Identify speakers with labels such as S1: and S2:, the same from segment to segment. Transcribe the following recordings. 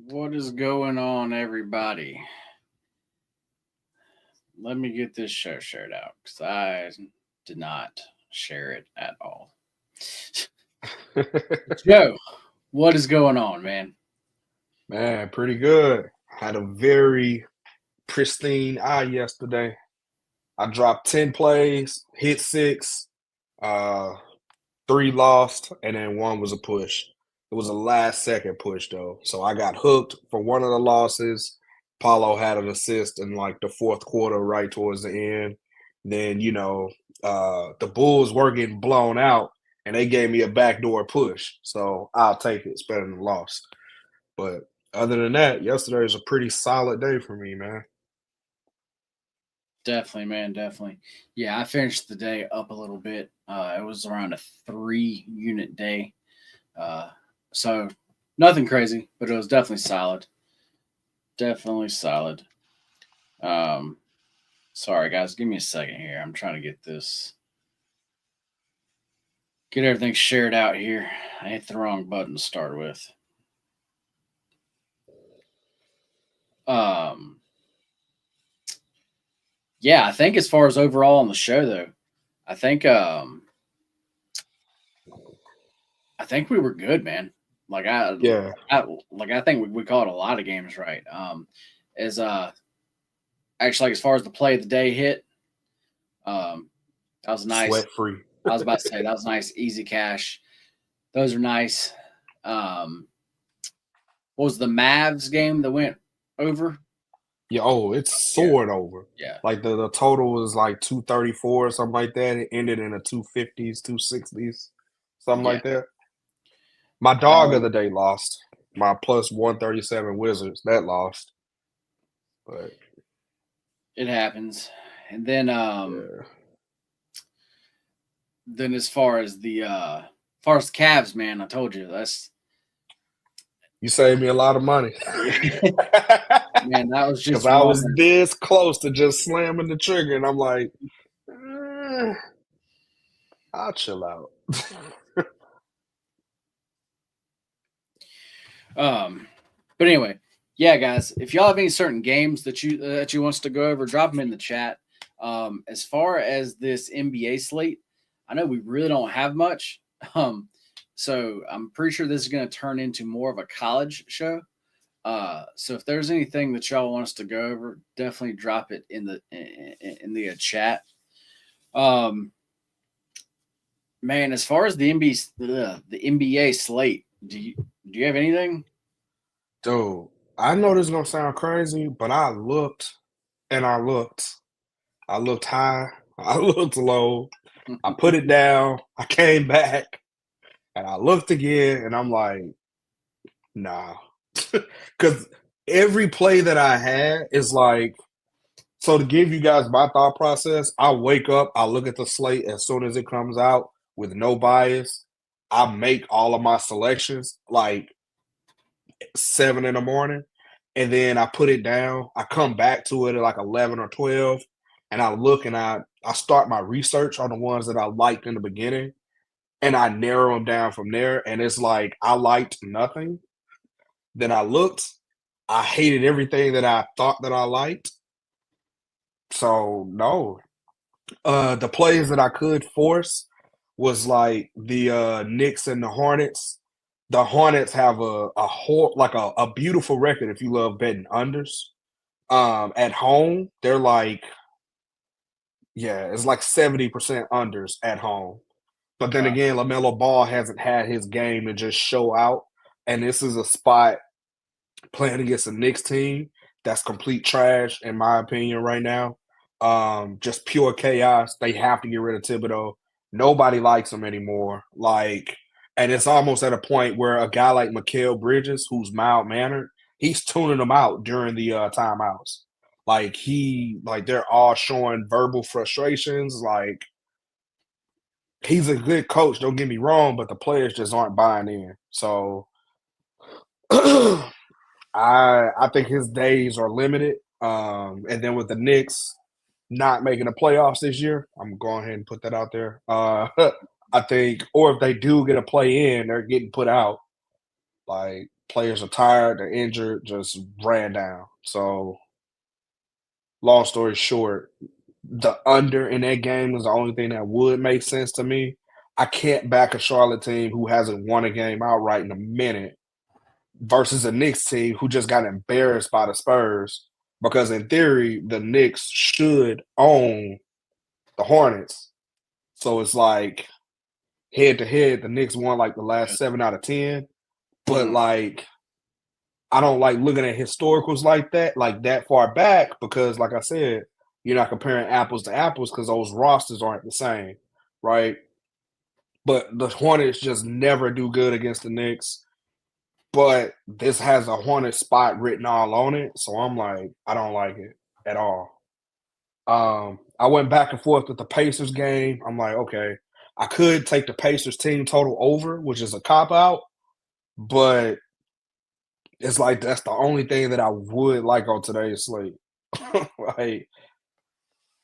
S1: What is going on, everybody? Let me get this show shared out because I did not share it at all. Joe, what is going on, man?
S2: Man, pretty good. Had a very pristine eye yesterday. I dropped 10 plays, hit six, uh, three lost, and then one was a push. It was a last second push though. So I got hooked for one of the losses. Paulo had an assist in like the fourth quarter, right towards the end. Then, the Bulls were getting blown out and they gave me a backdoor push. So I'll take it. It's better than a loss. But other than that, yesterday was a pretty solid day for me, man.
S1: Definitely, man, definitely. Yeah, I finished the day up a little bit. It was around a 3 unit day. Uh, so nothing crazy, but it was definitely solid. Definitely solid. Um, Sorry, guys. Give me a second here. I'm trying to get everything shared out here. I hit the wrong button to start with. Um, yeah, I think as far as overall on the show though, I think um I think we were good, man. Like
S2: Yeah,
S1: I think we called a lot of games right. As Actually, like as far as the play of the day hit, um that was nice.
S2: sweat free.
S1: I was about to say that was nice, easy cash. Those are nice. Um what was the Mavs game that went over?
S2: Yeah, oh, it's
S1: Yeah,
S2: soared over.
S1: yeah,
S2: Like the total was like 234 or something like that. It ended in the 250s, 260s, something
S1: yeah.
S2: like that. My dog of
S1: Oh,
S2: the day lost. My plus 137 Wizards, that lost. But
S1: it happens. And
S2: yeah.
S1: then far as the Cavs, man, I told you that's
S2: You saved me a lot of money.
S1: man, that was
S2: Because
S1: just
S2: I
S1: one.
S2: was this close to just slamming the trigger, and I'm like, I'll chill out.
S1: Um, but anyway, yeah, guys, if y'all have any certain games that you wants to go over, drop them in the chat. As far as this NBA slate, I know we really don't have much. So I'm pretty sure this is going to turn into more of a college show. So if there's anything that y'all want us to go over, definitely drop it in the chat. Um, Man, as far as the NBA slate, do you have anything?
S2: Dude, I know this is gonna sound crazy, but I looked and I looked. I looked high, I looked low, I put it down, I came back, and I looked again, and I'm like, nah. Because every play that I had is like, so to give you guys my thought process, I wake up, I look at the slate as soon as it comes out with no bias. I make all of my selections like 7 in the morning, and then I put it down. I come back to it at like 11 or 12, and I look and I start my research on the ones that I liked in the beginning, and I narrow them down from there. And it's like I liked nothing. Then I looked, I hated everything that I thought that I liked. So no, the plays that I could force was like the Knicks and the Hornets. The Hornets have a beautiful record if you love betting unders. At home, they're like, yeah, it's like 70% unders at home. But then
S1: Okay.
S2: again, LaMelo Ball hasn't had his game to just show out. And this is a spot playing against a Knicks team that's complete trash, in my opinion, right now. Just pure chaos. They have to get rid of Thibodeau. Nobody likes him anymore. And it's almost at a point where a guy like Mikal Bridges, who's mild mannered, he's tuning them out during the timeouts. They're all showing verbal frustrations. Like, he's a good coach, don't get me wrong, but the players just aren't buying in. So I think his days are limited. And then with the Knicks not making the playoffs this year, I'm going ahead and put that out there. I think, or if they do get a play in, they're getting put out. Like, Players are tired, they're injured, just ran down. So, long story short, the under in that game is the only thing that would make sense to me. I can't back a Charlotte team who hasn't won a game outright in a minute versus a Knicks team who just got embarrassed by the Spurs because in theory the Knicks should own the Hornets. So it's like head to head, the Knicks won like the last 7 out of 10. But like I don't like looking at historicals like that far back because like I said, you're not comparing apples to apples because those rosters aren't the same, right? But the Hornets just never do good against the Knicks. But this has a Hornet spot written all on it, so I'm like, I don't like it at all. I went back and forth with the Pacers game. I'm like, okay, I could take the Pacers team total over, which is a cop out, but it's like that's the only thing that I would like on today's slate. Like,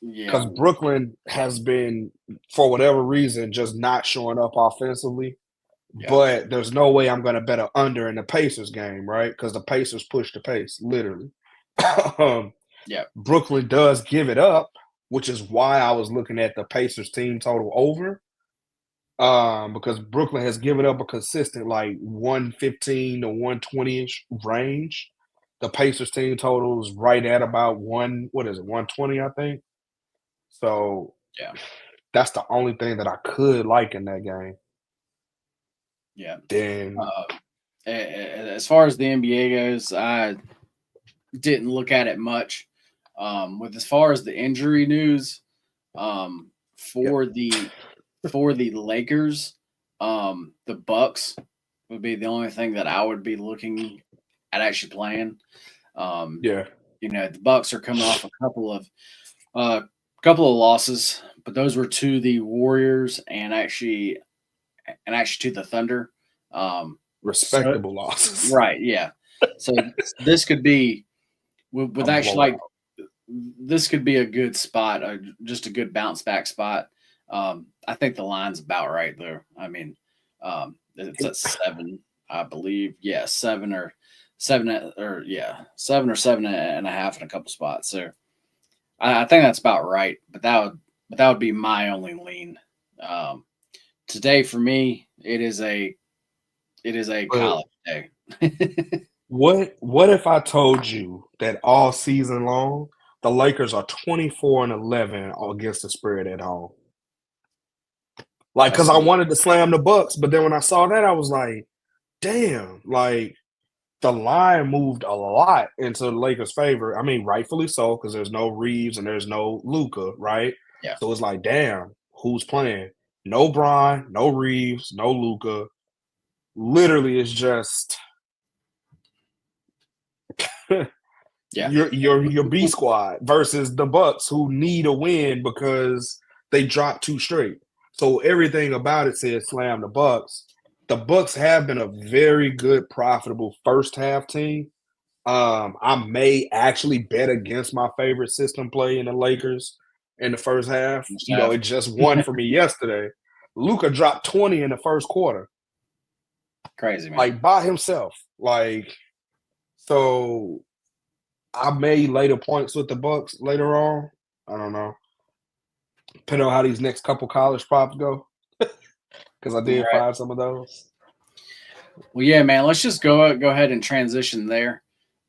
S2: because
S1: Yeah.
S2: Brooklyn has been, for whatever reason, just not showing up offensively.
S1: Yeah.
S2: But there's no way I'm going to bet a under in the Pacers game, right? Because the Pacers push the pace, literally.
S1: Yeah.
S2: Brooklyn does give it up, which is why I was looking at the Pacers team total over. Because Brooklyn has given up a consistent like 115 to 120-ish range. The Pacers team total is right at about 120, I think. So
S1: Yeah.
S2: that's the only thing that I could like in that game.
S1: Yeah.
S2: Then
S1: As far as the NBA goes, I didn't look at it much. With as far as the injury news, for the Lakers, the Bucks would be the only thing that I would be looking at actually playing.
S2: yeah,
S1: The Bucks are coming off a couple of losses, but those were to the Warriors and actually to the Thunder. So
S2: respectable losses.
S1: right, yeah. So this could be with
S2: A
S1: actually
S2: blowout.
S1: this could be a good spot, just a good bounce back spot. I think the line's about right there. I mean, it's at 7, I believe. Yeah, 7 or 7.5 in a couple spots. So I think that's about right. But that would be my only lean. Today for me, it is a
S2: But
S1: college day.
S2: what if I told you that all season long the Lakers are 24-11 against the spread at home? Like, because
S1: That's
S2: I wanted to slam the Bucks, but then when I saw that, I was like, damn, like the line moved a lot into the Lakers' favor. I mean, rightfully so, because there's no Reeves and there's no Luca, right?
S1: yeah,
S2: So it's like, damn, who's playing? No Bron, no Reeves, no Luca. Literally, it's just
S1: yeah,
S2: your B squad versus the Bucks who need a win because they dropped 2 straight. So everything about it says slam the Bucks. The Bucks have been a very good, profitable first half team. I may actually bet against my favorite system play in the Lakers in the first half.
S1: must
S2: You know,
S1: have.
S2: it just won for me yesterday. Luca dropped 20 in the first quarter,
S1: Crazy man.
S2: like by himself. Like, so I may lay the points with the Bucks later on. I don't know. Depending on how these next couple college props go. Because I did
S1: Right.
S2: find some of those.
S1: Well, yeah, man. Let's just go ahead and transition there.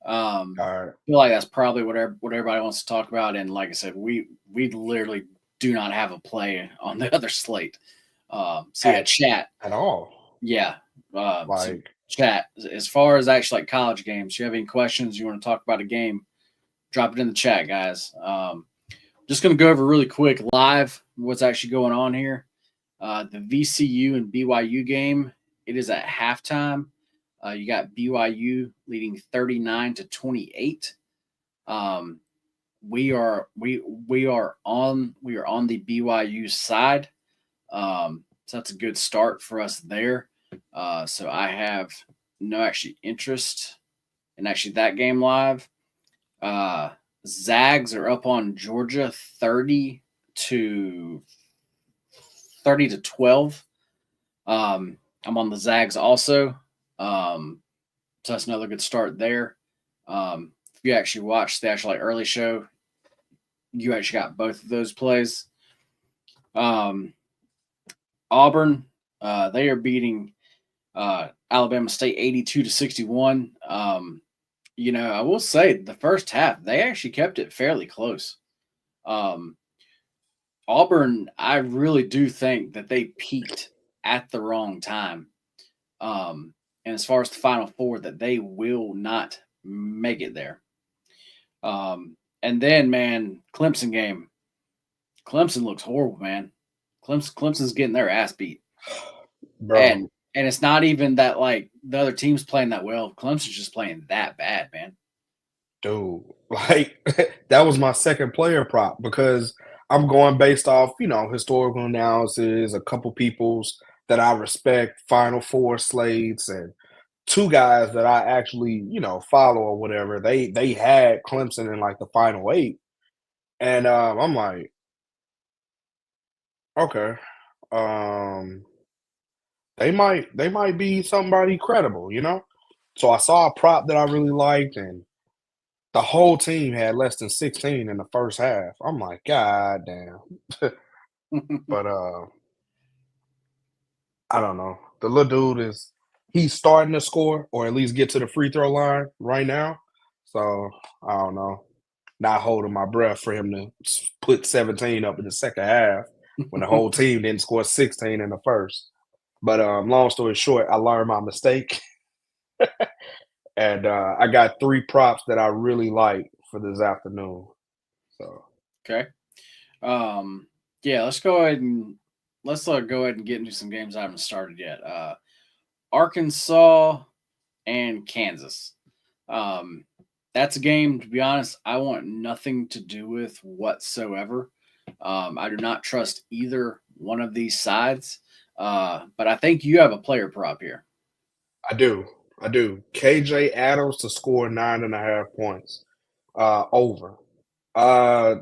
S2: All right.
S1: I feel like that's probably what everybody wants to talk about. And like I said, we literally do not have a play on the other slate. So yeah, chat.
S2: At all.
S1: Yeah. So
S2: Like,
S1: chat. As far as actually like college games, you have any questions you want to talk about a game? Drop it in the chat, guys. Just going to go over really quick live what's actually going on here. The VCU and BYU game. It is at halftime. You got BYU leading 39-28. We are on the BYU side. So that's a good start for us there. So I have no actually interest in actually that game live. Zags are up on Georgia 30-12. I'm on the Zags also. So that's another good start there. If you actually watch the actual early show, you actually got both of those plays. Um, Auburn, they are beating Alabama State 82-61. I will say the first half they actually kept it fairly close. Um, Auburn, I really do think that they peaked at the wrong time. And as far as the Final Four, that they will not make it there. And then, man, Clemson game. Clemson looks horrible, man. Clemson's getting their ass beat,
S2: Bro,
S1: and it's not even that like the other team's playing that well. Clemson's just playing that bad, man.
S2: dude, like that was my second player prop because I'm going based off, historical analysis, a couple people's that I respect, Final Four slates, and two guys that I actually, follow or whatever. They had Clemson in like the final eight, and I'm like, okay, um, they might be somebody credible. So I saw a prop that I really liked, and the whole team had less than 16 in the first half. I'm like, God damn. But I don't know. The little dude he's starting to score or at least get to the free throw line right now. So I don't know. Not holding my breath for him to put 17 up in the second half when the whole team didn't score 16 in the first. But long story short, I learned my mistake, and I got three props that I really like for this afternoon. So
S1: Okay. Yeah, let's go ahead and go ahead and get into some games I haven't started yet. Arkansas and Kansas. Um, that's a game, to be honest, I want nothing to do with whatsoever. I do not trust either one of these sides. But I think you have a player prop here.
S2: I do. I do. KJ Adams to score 9.5 points. Over. Uh,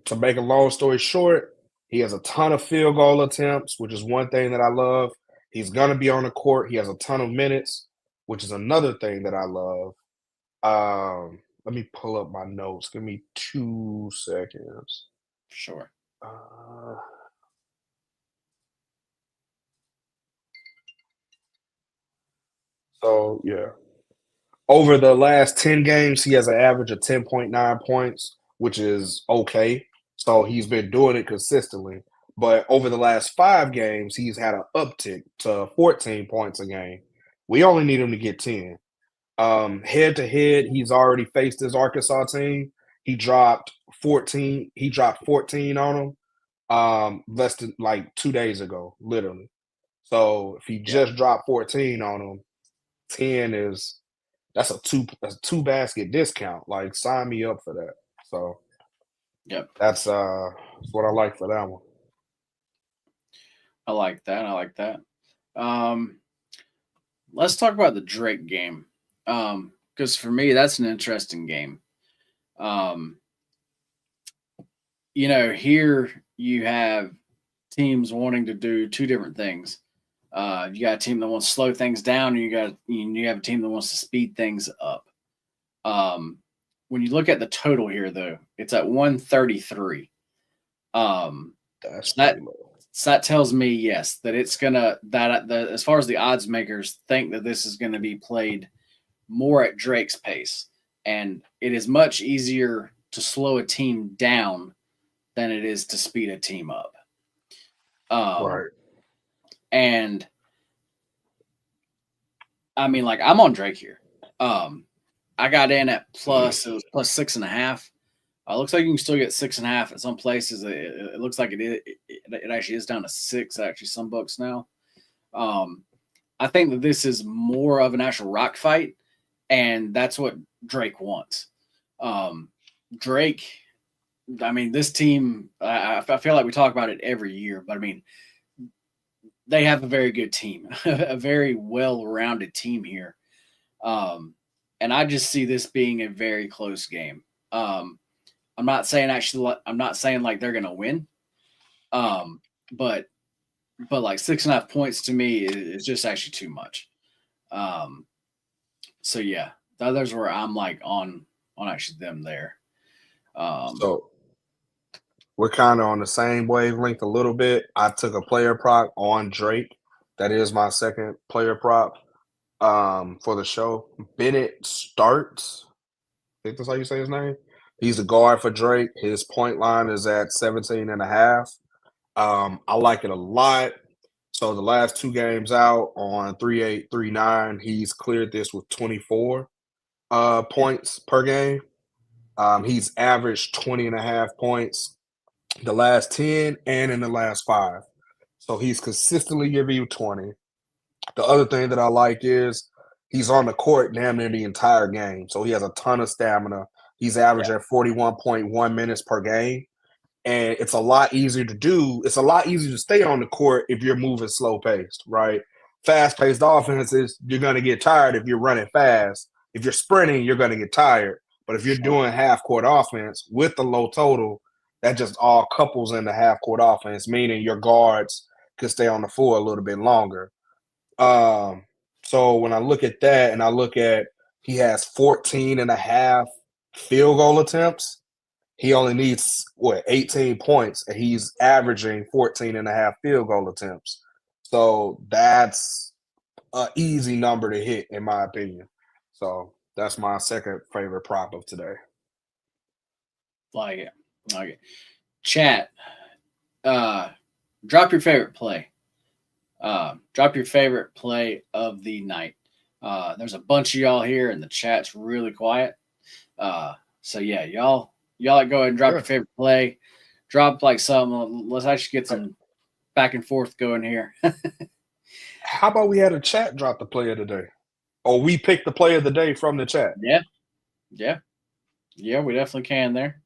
S2: to make a long story short, he has a ton of field goal attempts, which is one thing that I love. He's gonna be on the court. He has a ton of minutes, which is another thing that I love. Let me pull up my notes. Give me 2 seconds.
S1: Sure.
S2: Uh, so yeah. Over the last 10 games, he has an average of 10.9 points, which is okay. So he's been doing it consistently. But over the last 5 games, he's had an uptick to 14 points a game. We only need him to get 10. Head to head, he's already faced his Arkansas team. He dropped 14. He dropped 14 on them less than like 2 days ago, literally. So if he
S1: Yep.
S2: just dropped 14 on them, 10 is that's a 2 basket discount. Like sign me up for that. So
S1: Yep.
S2: that's what I like for that one.
S1: I like that. I like that. Um, let's talk about the Drake game. Because for me, that's an interesting game. Um, here you have teams wanting to do two different things. You got a team that wants to slow things down, and you have a team that wants to speed things up. Um, when you look at the total here, though, it's at 133.
S2: That's
S1: So that
S2: pretty low.
S1: so that tells me yes that it's gonna that the as far as the odds makers think that this is going to be played more at Drake's pace, and it is much easier to slow a team down than it is to speed a team up. Um,
S2: Right.
S1: and I mean, like I'm on Drake here. I got in at it was plus 6.5. Looks like you can still get 6.5 at some places. It looks like it actually is down to 6. Actually, some books now. Um, I think that this is more of an actual rock fight, and that's what Drake wants. Um, Drake, I mean, this team. I feel like we talk about it every year, but I mean, they have a very good team, a very well-rounded team here. Um, and I just see this being a very close game. I'm not saying I'm not saying like they're gonna win. Um, but like 6.5 points to me is just actually too much. Um, So yeah, the others where I'm like on actually them there.
S2: So we're kind of on the same wavelength a little bit. I took a player prop on Drake. That is my second player prop for the show. Bennett Starts. I think that's how you say his name. He's a guard for Drake. His point line is at 17 and a half. I like it a lot. So the last two games out on 3-8, 3-9, he's cleared this with 24 points per game. He's averaged 20 and a half points the last 10 and in the last 5. So he's consistently giving you 20. The other thing that I like is he's on the court damn near the entire game. So he has a ton of stamina. He's averaging 41.1 minutes per game. And it's a lot easier to do. It's a lot easier to stay on the court if you're moving slow paced, right? Fast paced offenses, you're going to get tired if you're running fast. If you're sprinting, you're going to get tired. But if you're doing half court offense with the low total, that just all couples into half court offense, meaning your guards can stay on the floor a little bit longer. So when I look at that and I look at he has 14 and a half field goal attempts, he only needs 18 points and he's averaging 14 and a half field goal attempts. So that's an easy number to hit in my opinion. So that's my second favorite prop of today.
S1: Like it. Like it. Chat. Drop your favorite play. Drop your favorite play of the night. There's a bunch of y'all here, and the chat's really quiet. So yeah, y'all go ahead and drop your favorite play. Drop like something. Let's actually get some back and forth going here.
S2: How about we had a chat drop the play of the day? Or we picked the play of the day from the chat.
S1: Yeah, we definitely can there.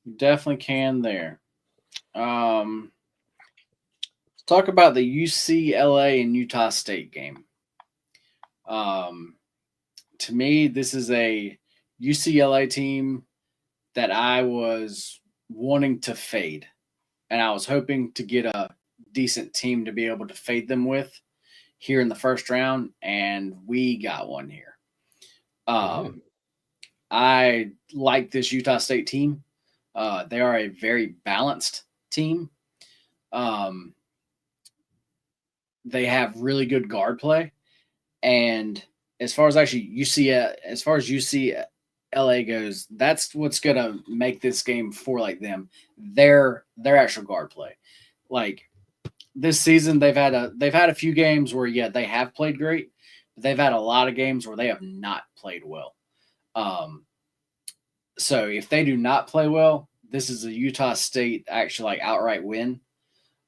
S1: We definitely can there. Let's talk about the UCLA and Utah State game. To me, this is a UCLA team that I was wanting to fade, and I was hoping to get a decent team to be able to fade them with here in the first round, and we got one here. I like this Utah State team. They are a very balanced team. They have really good guard play, and as far as UCLA goes, that's what's gonna make this game for like them. Their actual guard play. Like this season, they've had a few games where they have played great, but they've had a lot of games where they have not played well. So if they do not play well, this is a Utah State actually like outright win.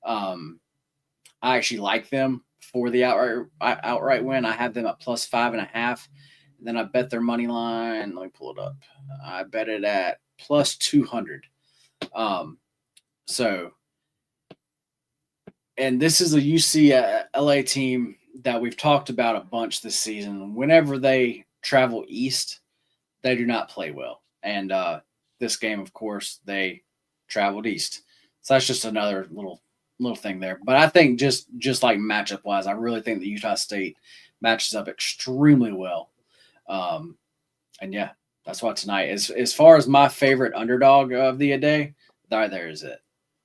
S1: I actually like them for the outright win. I have them at plus 5.5. And then I bet their money line. Let me pull it up. I bet it at plus 200. And this is a UCLA team that we've talked about a bunch this season. Whenever they travel east, they do not play well. And this game, of course, they traveled east. So that's just another little thing there. But I think just like matchup wise, I really think that Utah State matches up extremely well. And yeah, that's why tonight, as far as my favorite underdog of the day, there is it.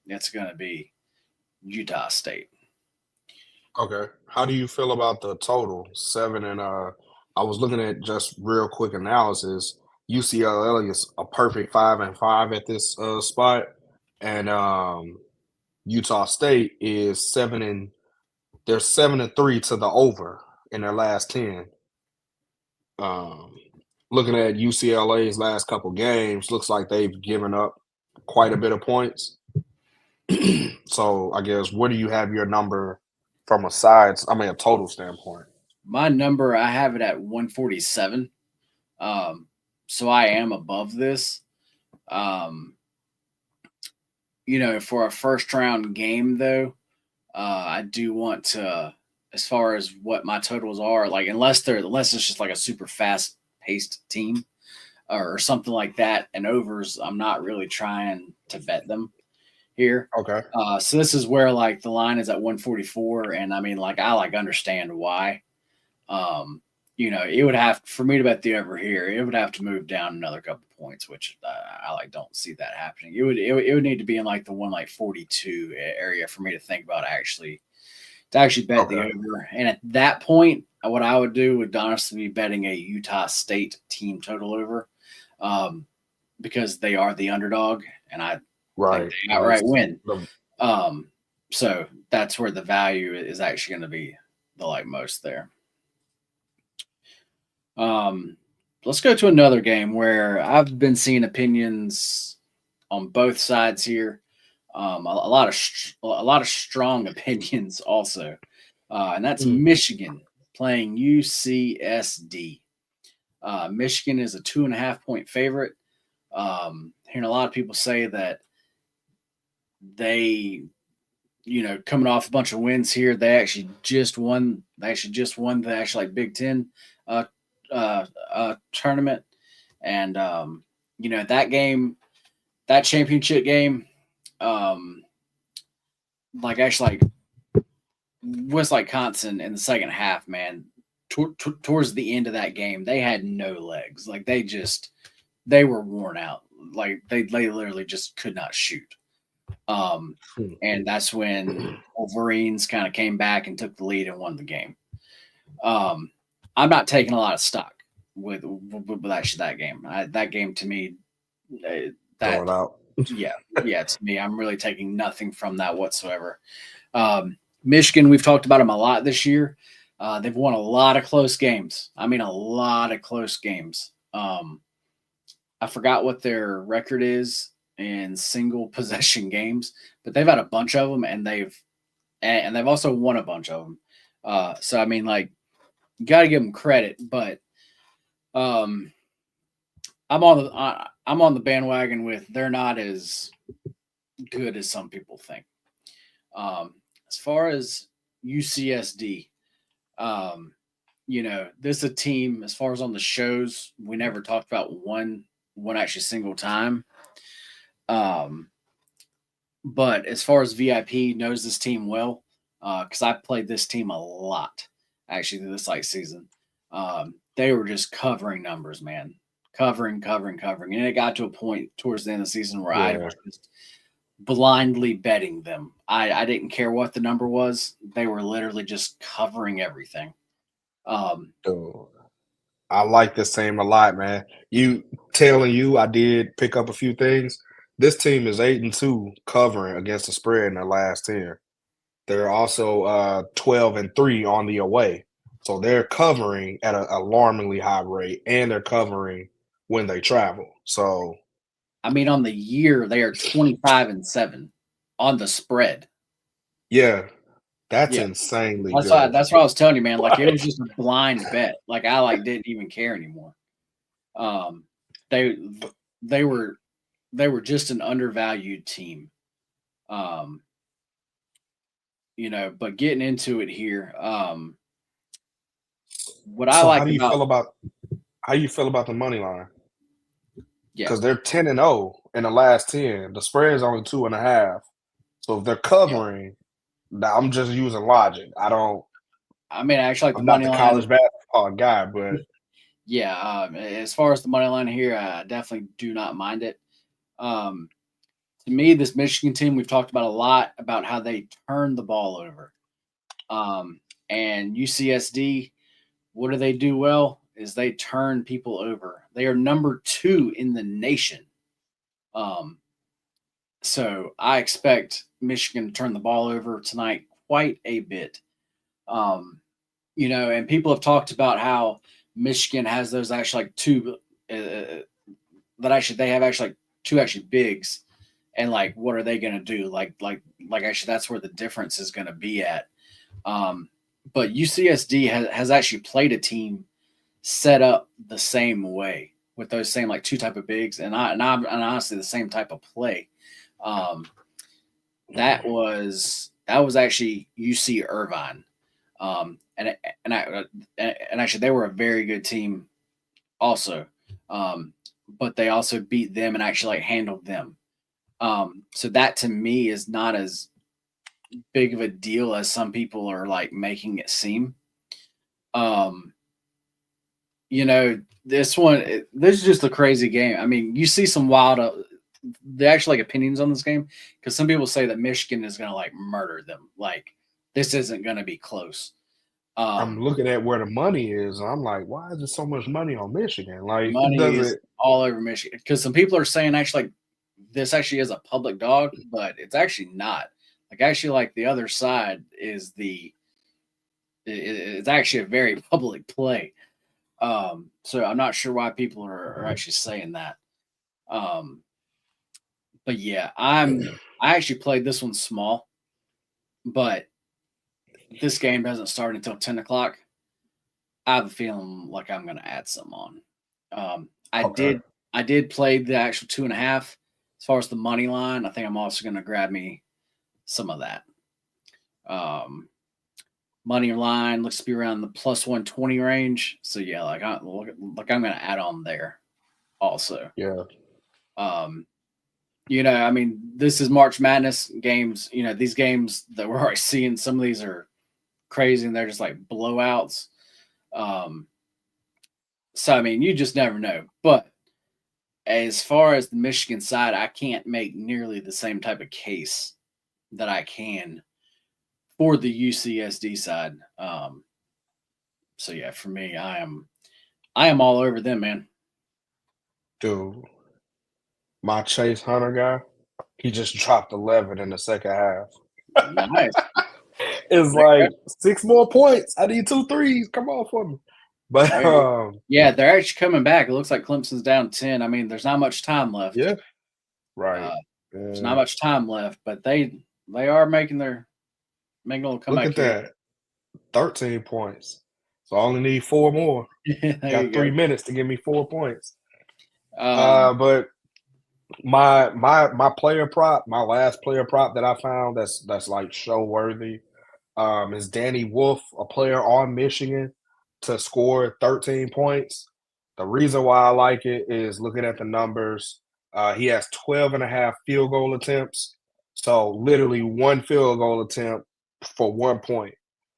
S1: It's going to be Utah State.
S2: Okay. How do you feel about the total? 7 and I was looking at just real quick analysis. UCLA is a perfect 5-5 at this spot. And Utah State is 7-3 to the over in their last 10. Looking at UCLA's last couple games, looks like they've given up quite a bit of points. So I guess where do you have your number from a total standpoint?
S1: My number, I have it at 147. So I am above this. For a first round game though, I do want to, as far as what my totals are, like unless it's just like a super fast paced team or something like that, and overs, I'm not really trying to bet them here.
S2: Okay.
S1: So this is where like the line is at 144, and I mean like I like understand why. it would have for me to bet the over here. It would have to move down another couple points, which I don't see that happening. It would need to be in like the 142 area for me to think about to actually bet the
S2: Okay.
S1: over. And at that point, what I would do would honestly be betting a Utah State team total over, um, because they are the underdog, and I think
S2: Right.
S1: they
S2: And it's
S1: outright win.
S2: the
S1: Um, so that's where the value is actually going to be the like most there. Um, let's go to another game where I've been seeing opinions on both sides here. A lot of strong opinions also, and that's
S2: mm,
S1: Michigan playing UCSD. Michigan is a 2.5 point favorite. Hearing a lot of people say that they, coming off a bunch of wins here, they actually just won. They actually just won the actual like Big Ten uh, tournament, and that game, that championship game, um, like actually like was like constant in the second half, man. Towards the end of that game, they had no legs. Like they were worn out. Like they literally just could not shoot. Um,
S2: mm.
S1: and that's when Wolverines kind of came back and took the lead and won the game. Um, I'm not taking a lot of stock with actually that game. That game to me,
S2: Throw it
S1: that
S2: out.
S1: yeah, to me, I'm really taking nothing from that whatsoever. Michigan, we've talked about them a lot this year. They've won a lot of close games. I mean, a lot of close games. I forgot what their record is in single possession games, but they've had a bunch of them, and they've also won a bunch of them. So I mean, like, you got to give them credit, but um, I'm on the bandwagon with they're not as good as some people think. As far as UCSD, um, this is a team. As far as on the shows, we never talked about one actually single time. Um, but as far as VIP knows this team well, because I played this team a lot actually this like season. They were just covering numbers, man, covering, and it got to a point towards the end of the season where I
S2: Yeah.
S1: was just blindly betting them. I didn't care what the number was; they were literally just covering everything. Um,
S2: So I like this team a lot, man. I did pick up a few things. This team is 8-2 covering against the spread in their last 10. They're also 12-3 on the away. So they're covering at an alarmingly high rate, and they're covering when they travel. So
S1: I mean, on the year they are 25-7 on the spread.
S2: yeah, that's
S1: Yeah.
S2: insanely
S1: That's why
S2: good.
S1: that's what I was telling you, man. Like it was
S2: Like,
S1: just a blind bet. Like I like didn't even care anymore. Um, they they were they were just an undervalued team. Um, but getting into it here, what I
S2: so
S1: like about
S2: how do you feel about the money line?
S1: yeah,
S2: Because they're 10-0 in the last 10. The spread is only 2.5. So if they're
S1: yeah.
S2: covering, now I'm just using logic.
S1: I mean, I actually like the
S2: I'm not
S1: money
S2: the
S1: line.
S2: college basketball guy, but
S1: Yeah, as far as the money line here, I definitely do not mind it. Um, to me, this Michigan team, we've talked about a lot about how they turn the ball over. And UCSD, what do they do well? Is they turn people over. They are number 2 in the nation. Um, so I expect Michigan to turn the ball over tonight quite a bit. Um, and people have talked about how Michigan has those actually like two that actually they have actually like two actually bigs, and like what are they going to do? Like actually that's where the difference is going to be at. Um, but UCSD has actually played a team set up the same way with those same like two type of bigs, and honestly the same type of play. Um, that was actually UC Irvine, and actually they were a very good team also, but they also beat them and actually like handled them. So that to me is not as big of a deal as some people are like making it seem. Um, this one, this is just a crazy game. I mean, you see some wild, the actual like opinions on this game because some people say that Michigan is going to like murder them. Like this isn't going to be close.
S2: I'm looking at where the money is. And I'm like, why is there so much money on Michigan? Like,
S1: Money
S2: does
S1: is
S2: it?
S1: all over Michigan because some people are saying actually like this actually is a public dog, but it's actually not. Like actually, like the other side is it's actually a very public play. So I'm not sure why people are actually saying that. Um, but yeah, I actually played this one small, but this game doesn't start until 10 o'clock. I have a feeling like I'm gonna add some on. I
S2: Okay.
S1: did play the actual 2.5. As far as the money line, I think I'm also gonna grab me some of that. Um, money line looks to be around the plus 120 range. So yeah, like I'm gonna add on there also.
S2: Yeah.
S1: Um, I mean, this is March Madness games. These games that we're already seeing, some of these are crazy and they're just like blowouts. Um, so I mean, you just never know. But as far as the Michigan side, I can't make nearly the same type of case that I can for the UCSD side. So yeah, for me, I am all over them, man.
S2: Dude, my Chase Hunter guy, he just dropped 11 in the second half.
S1: Nice.
S2: It's
S1: There you
S2: like
S1: go.
S2: 6 more points. I need 2 threes. Come on for me. But
S1: There you go. Yeah, they're actually coming back. It looks like Clemson's down 10. I mean, there's not much time left.
S2: yeah, right.
S1: Uh, there's not
S2: Yeah.
S1: much time left, but they are making a little
S2: Look
S1: comeback
S2: at
S1: here.
S2: that. 13 points. So I only need 4 more.
S1: There you
S2: Got
S1: go.
S2: 3 minutes to give me 4 points.
S1: Um,
S2: But my player prop, my last player prop that I found that's like show worthy, is Danny Wolf, a player on Michigan, to score 13 points. The reason why I like it is looking at the numbers. He has 12 and a half field goal attempts. So literally one field goal attempt for 1 point.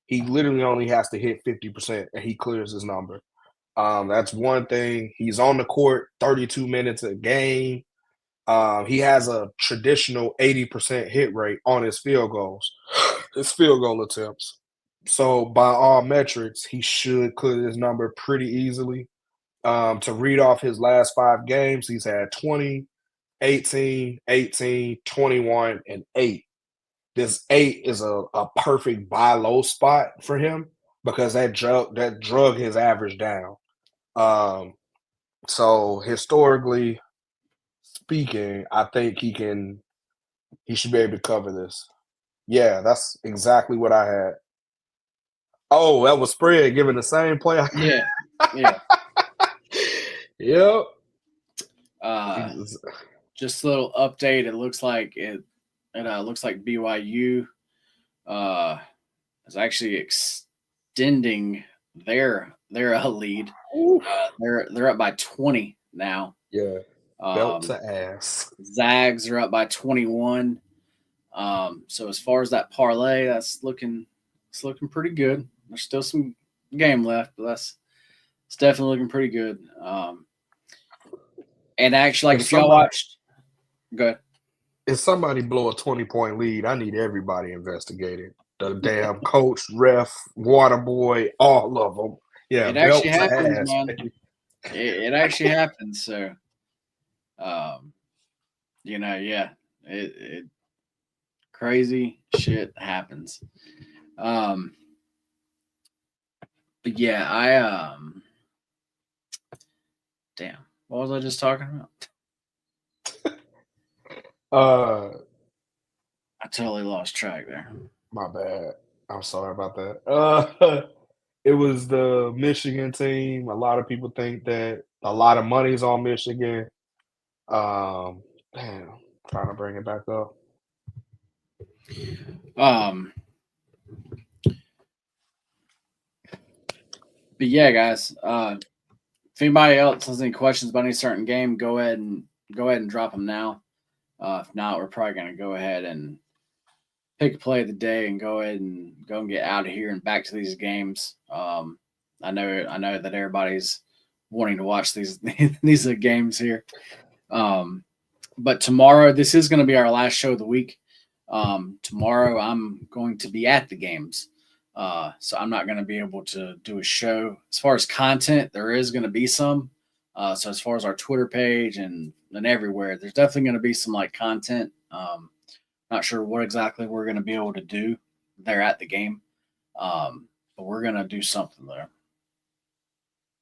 S2: He literally only has to hit 50% and he clears his number. That's one thing. He's on the court 32 minutes a game. He has a traditional 80% hit rate on his field goals, his field goal attempts. So by all metrics, he should clear this number pretty easily. To read off his last 5 games, he's had 20, 18, 18, 21, and 8. This 8 is a perfect buy low spot for him because that drug his average down. Um, so historically speaking, I think he should be able to cover this. Yeah, that's exactly what I had. Oh, that was spread given the same play.
S1: yeah, yeah.
S2: Yep.
S1: Uh, just a little update. It looks like looks like BYU uh is actually extending their lead.
S2: Ooh.
S1: They're up by 20 now.
S2: Yeah, belt
S1: Um,
S2: to ass.
S1: Zags are up by 21. So as far as that parlay, it's looking pretty good. There's still some game left, but it's definitely looking pretty good. And actually, like
S2: If
S1: if y'all
S2: somebody
S1: watched, go ahead.
S2: if somebody blow a 20-point lead, I need everybody investigated. The damn coach, ref, water boy, all of them. Yeah,
S1: It actually
S2: belt to
S1: happens,
S2: ass,
S1: man.
S2: baby.
S1: It actually happens. So, um, yeah, it crazy shit happens. Um, but yeah, damn, what was I just talking about?
S2: Uh,
S1: I totally lost track there.
S2: my bad. I'm sorry about that. It was the Michigan team. A lot of people think that a lot of money's on Michigan. Um, damn, trying to bring it back up.
S1: Um, but yeah, guys. If anybody else has any questions about any certain game, go ahead and drop them now. If not, we're probably gonna go ahead and pick a play of the day and go and get out of here and back to these games. I know that everybody's wanting to watch these these games here. But tomorrow, this is going to be our last show of the week. Tomorrow, I'm going to be at the games. So I'm not going to be able to do a show. As far as content, there is going to be some. So as far as our Twitter page and everywhere, there's definitely going to be some like content. Not sure what exactly we're going to be able to do there at the game. But we're going to do something there.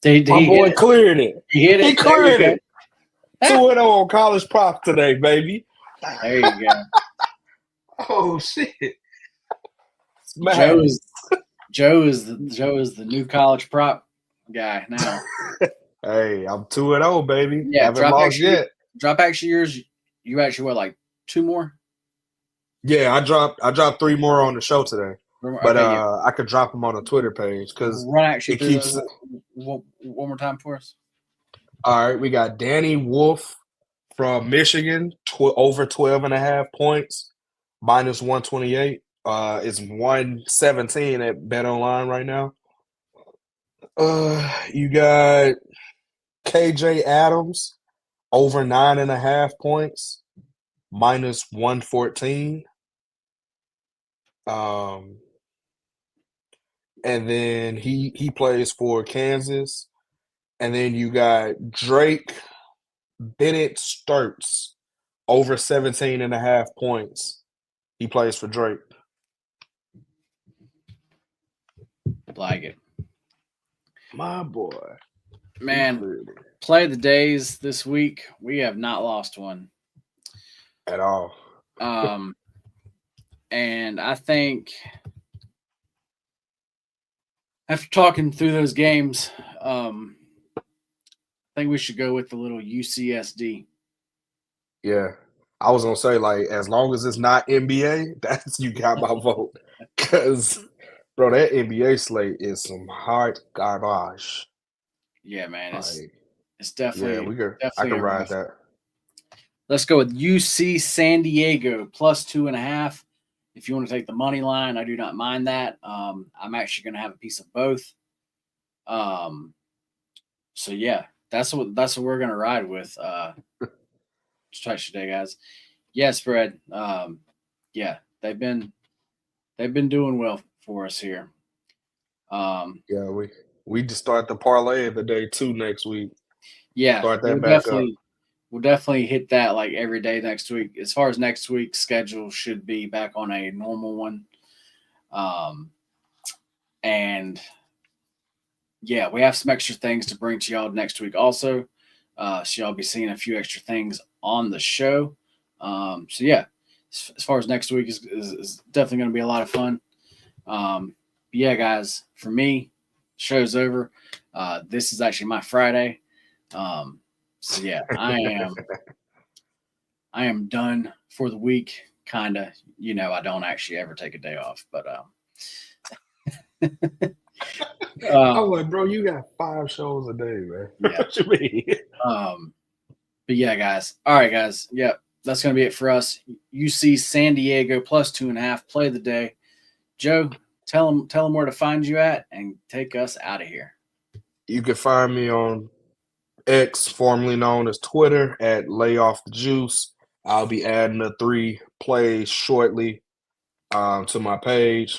S2: My boy cleared it.
S1: He hit it.
S2: He cleared it. 2-0 on college props today, baby.
S1: There you go.
S2: Oh shit.
S1: Joe is the new college prop guy now.
S2: Hey, I'm 2-0, baby.
S1: Yeah,
S2: haven't lost yet.
S1: Drop action years. You actually what, like 2 more?
S2: Yeah, I dropped 3 more on the show today. But
S1: okay, yeah.
S2: I could drop them on the Twitter page because
S1: it keeps one more time for us.
S2: All right, we got Danny Wolf from Michigan, over 12.5 points, minus 128. It's 117 at BetOnline right now. You got KJ Adams, over 9.5 points, minus 114. And then he plays for Kansas. And then you got Drake Bennett Sturts, over 17.5 points. He plays for Drake.
S1: Like it.
S2: My boy.
S1: Man, play the days this week. We have not lost one.
S2: At all.
S1: And I think after talking through those games, I think we should go with the little UCSD.
S2: Yeah. I was going to say, like, as long as it's not NBA, that's you got my vote. Because, bro, that NBA slate is some hard garbage.
S1: Yeah, man. It's definitely.
S2: Yeah, I can ride that.
S1: Let's go with UC San Diego, plus 2.5. If you want to take the money line, I do not mind that. I'm actually going to have a piece of both. So, yeah, that's what we're going to ride with. Stretch today, guys. Yes, Fred. Yeah, they've been doing well for us here.
S2: Yeah, we just start the parlay of the day too next week.
S1: Yeah,
S2: start that back up.
S1: We'll definitely hit that like every day next week. As far as next week's schedule, should be back on a normal one. And yeah, we have some extra things to bring to y'all next week also. So y'all be seeing a few extra things on the show. So yeah, as far as next week is definitely going to be a lot of fun. Yeah, guys, for me, show's over. This is actually my Friday. So yeah, I am done for the week. Kinda, I don't actually ever take a day off, but
S2: I'm like, bro, you got 5 shows a day, man.
S1: Yeah.
S2: What you mean?
S1: But yeah, guys. All right, guys. Yeah, that's gonna be it for us. UC San Diego plus 2.5. Play the day. Joe, tell them where to find you at and take us out of here.
S2: You can find me on X, formerly known as Twitter, at @layoffthejuice. I'll be adding the 3 plays shortly to my page.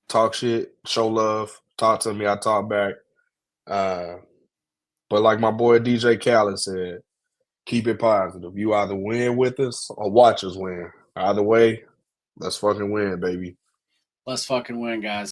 S2: Talk shit, show love, talk to me, I talk back. But like my boy DJ Khaled said, keep it positive. You either win with us or watch us win. Either way, let's fucking win, baby.
S1: Let's fucking win, guys.